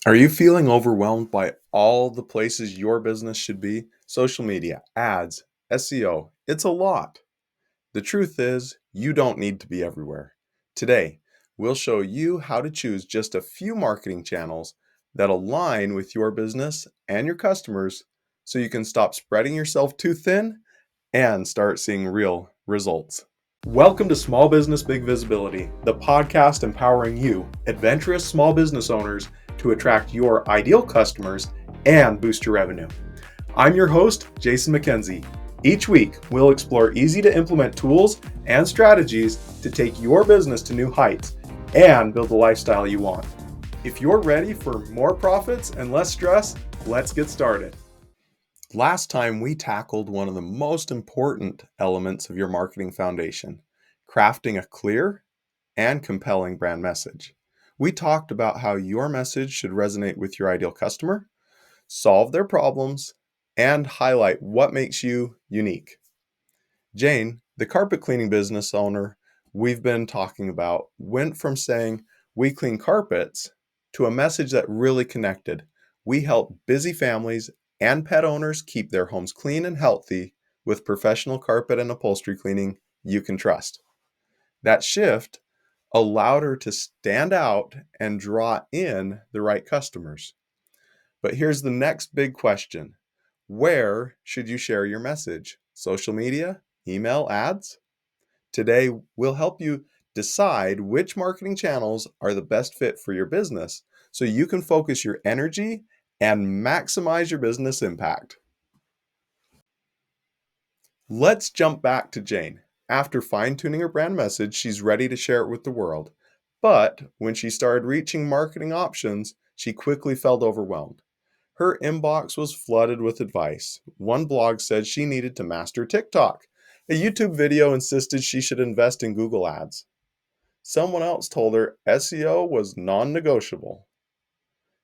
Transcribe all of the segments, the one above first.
Are you feeling overwhelmed by all the places your business should be? Social media, ads, SEO, it's a lot. The truth is, you don't need to be everywhere. Today, we'll show you how to choose just a few marketing channels that align with your business and your customers so you can stop spreading yourself too thin and start seeing real results. Welcome to Small Business Big Visibility, the podcast empowering you, adventurous small business owners, to attract your ideal customers and boost your revenue. I'm your host, Jason McKenzie. Each week, we'll explore easy to implement tools and strategies to take your business to new heights and build the lifestyle you want. If you're ready for more profits and less stress, let's get started. Last time we tackled one of the most important elements of your marketing foundation, crafting a clear and compelling brand message. We talked about how your message should resonate with your ideal customer, solve their problems, and highlight what makes you unique. Jane, the carpet cleaning business owner we've been talking about, went from saying, "We clean carpets," to a message that really connected. We help busy families and pet owners keep their homes clean and healthy with professional carpet and upholstery cleaning you can trust. That shift allowed her to stand out and draw in the right customers. But here's the next big question. Where should you share your message? Social media? Email? Ads? Today, we'll help you decide which marketing channels are the best fit for your business so you can focus your energy and maximize your business impact. Let's jump back to Jane. After fine-tuning her brand message, she's ready to share it with the world. But when she started reaching marketing options, she quickly felt overwhelmed. Her inbox was flooded with advice. One blog said she needed to master TikTok. A YouTube video insisted she should invest in Google Ads. Someone else told her SEO was non-negotiable.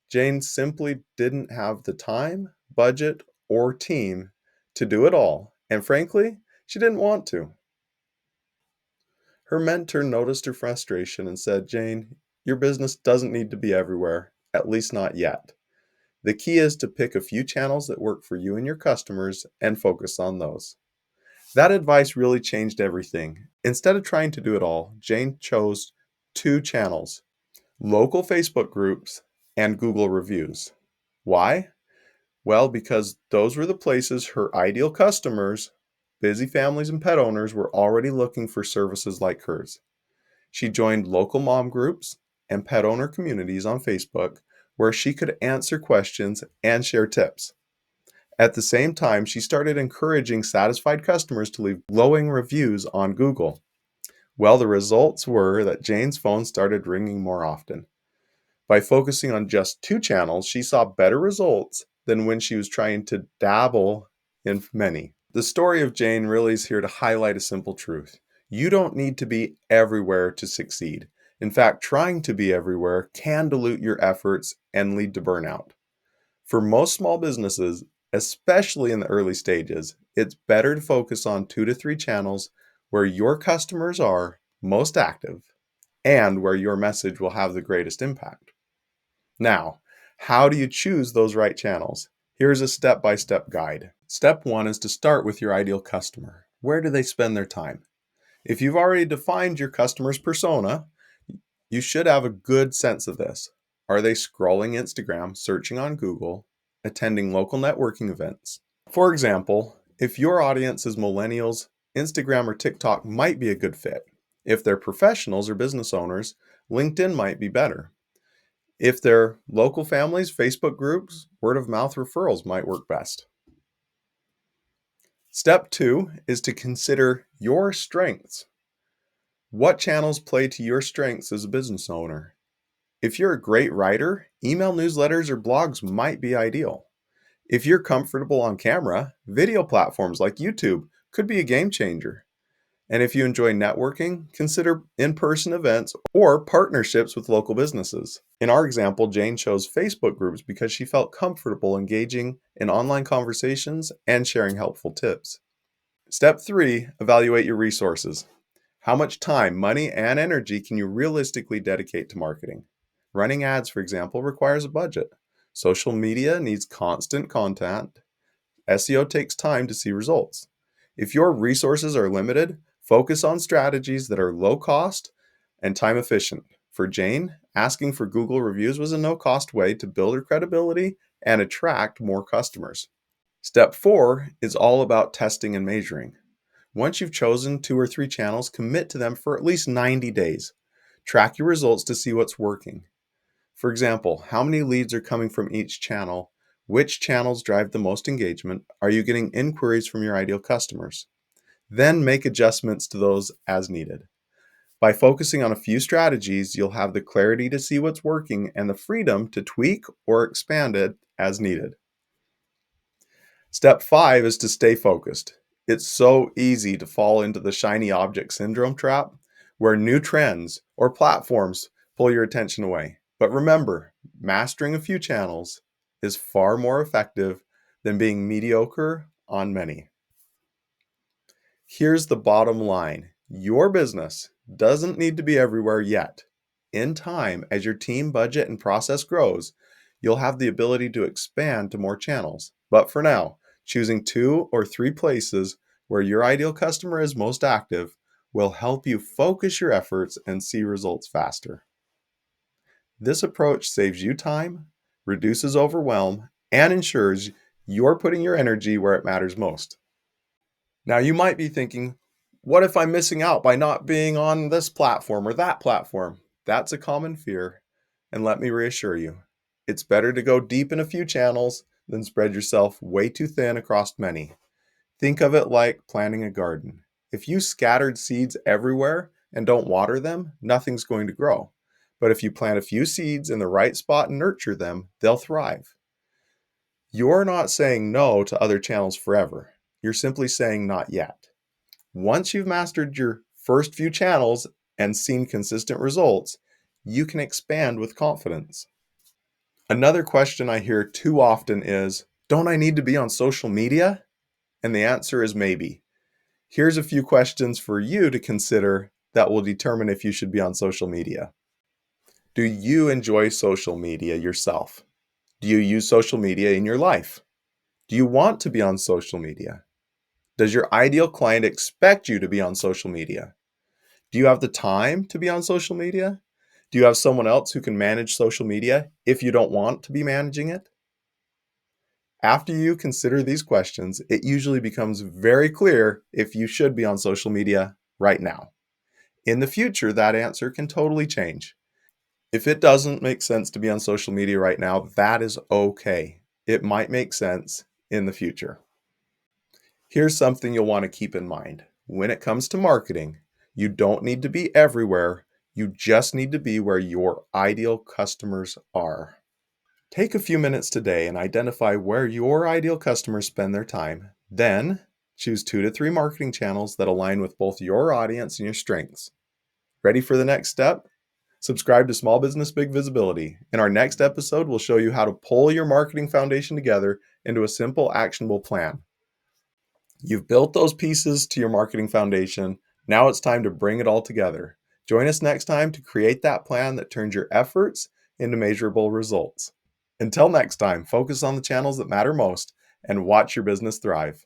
Jane simply didn't have the time, budget, or team to do it all, and frankly, she didn't want to. Her mentor noticed her frustration and said, "Jane, your business doesn't need to be everywhere, at least not yet. The key is to pick a few channels that work for you and your customers and focus on those." That advice really changed everything. Instead of trying to do it all, Jane chose two channels: local Facebook groups and Google reviews. Why? Well, because those were the places her ideal customers, busy families and pet owners, were already looking for services like hers. She joined local mom groups and pet owner communities on Facebook where she could answer questions and share tips. At the same time, she started encouraging satisfied customers to leave glowing reviews on Google. Well, the results were that Jane's phone started ringing more often. By focusing on just two channels, she saw better results than when she was trying to dabble in many. The story of Jane really is here to highlight a simple truth. You don't need to be everywhere to succeed. In fact, trying to be everywhere can dilute your efforts and lead to burnout. For most small businesses, especially in the early stages, it's better to focus on 2 to 3 channels where your customers are most active and where your message will have the greatest impact. Now, how do you choose those right channels? Here's a step-by-step guide. Step 1 is to start with your ideal customer. Where do they spend their time? If you've already defined your customer's persona, you should have a good sense of this. Are they scrolling Instagram, searching on Google, attending local networking events? For example, if your audience is millennials, Instagram or TikTok might be a good fit. If they're professionals or business owners, LinkedIn might be better. If they're local families, Facebook groups, word of mouth referrals might work best. Step 2 is to consider your strengths. What channels play to your strengths as a business owner? If you're a great writer, email newsletters or blogs might be ideal. If you're comfortable on camera, video platforms like YouTube could be a game changer. And if you enjoy networking, consider in-person events or partnerships with local businesses. In our example, Jane chose Facebook groups because she felt comfortable engaging in online conversations and sharing helpful tips. Step 3, evaluate your resources. How much time, money, and energy can you realistically dedicate to marketing? Running ads, for example, requires a budget. Social media needs constant content. SEO takes time to see results. If your resources are limited, focus on strategies that are low cost and time efficient. For Jane, asking for Google reviews was a no cost way to build her credibility and attract more customers. Step 4 is all about testing and measuring. Once you've chosen 2 or 3 channels, commit to them for at least 90 days. Track your results to see what's working. For example, how many leads are coming from each channel? Which channels drive the most engagement? Are you getting inquiries from your ideal customers? Then make adjustments to those as needed. By focusing on a few strategies, you'll have the clarity to see what's working and the freedom to tweak or expand it as needed. Step 5 is to stay focused. It's so easy to fall into the shiny object syndrome trap, where new trends or platforms pull your attention away. But remember, mastering a few channels is far more effective than being mediocre on many. Here's the bottom line. Your business doesn't need to be everywhere yet. In time, as your team budget and process grows, you'll have the ability to expand to more channels. But for now, choosing 2 or 3 places where your ideal customer is most active will help you focus your efforts and see results faster. This approach saves you time, reduces overwhelm, and ensures you're putting your energy where it matters most. Now, you might be thinking, what if I'm missing out by not being on this platform or that platform? That's a common fear. And let me reassure you, it's better to go deep in a few channels than spread yourself way too thin across many. Think of it like planting a garden. If you scattered seeds everywhere and don't water them, nothing's going to grow. But if you plant a few seeds in the right spot and nurture them, they'll thrive. You're not saying no to other channels forever. You're simply saying not yet. Once you've mastered your first few channels and seen consistent results, you can expand with confidence. Another question I hear too often is, don't I need to be on social media? And the answer is maybe. Here's a few questions for you to consider that will determine if you should be on social media. Do you enjoy social media yourself? Do you use social media in your life? Do you want to be on social media? Does your ideal client expect you to be on social media? Do you have the time to be on social media? Do you have someone else who can manage social media if you don't want to be managing it? After you consider these questions, it usually becomes very clear if you should be on social media right now. In the future, that answer can totally change. If it doesn't make sense to be on social media right now, that is okay. It might make sense in the future. Here's something you'll want to keep in mind. When it comes to marketing, you don't need to be everywhere. You just need to be where your ideal customers are. Take a few minutes today and identify where your ideal customers spend their time. Then, choose 2 to 3 marketing channels that align with both your audience and your strengths. Ready for the next step? Subscribe to Small Business Big Visibility. In our next episode, we'll show you how to pull your marketing foundation together into a simple, actionable plan. You've built those pieces to your marketing foundation. Now it's time to bring it all together. Join us next time to create that plan that turns your efforts into measurable results. Until next time, focus on the channels that matter most and watch your business thrive.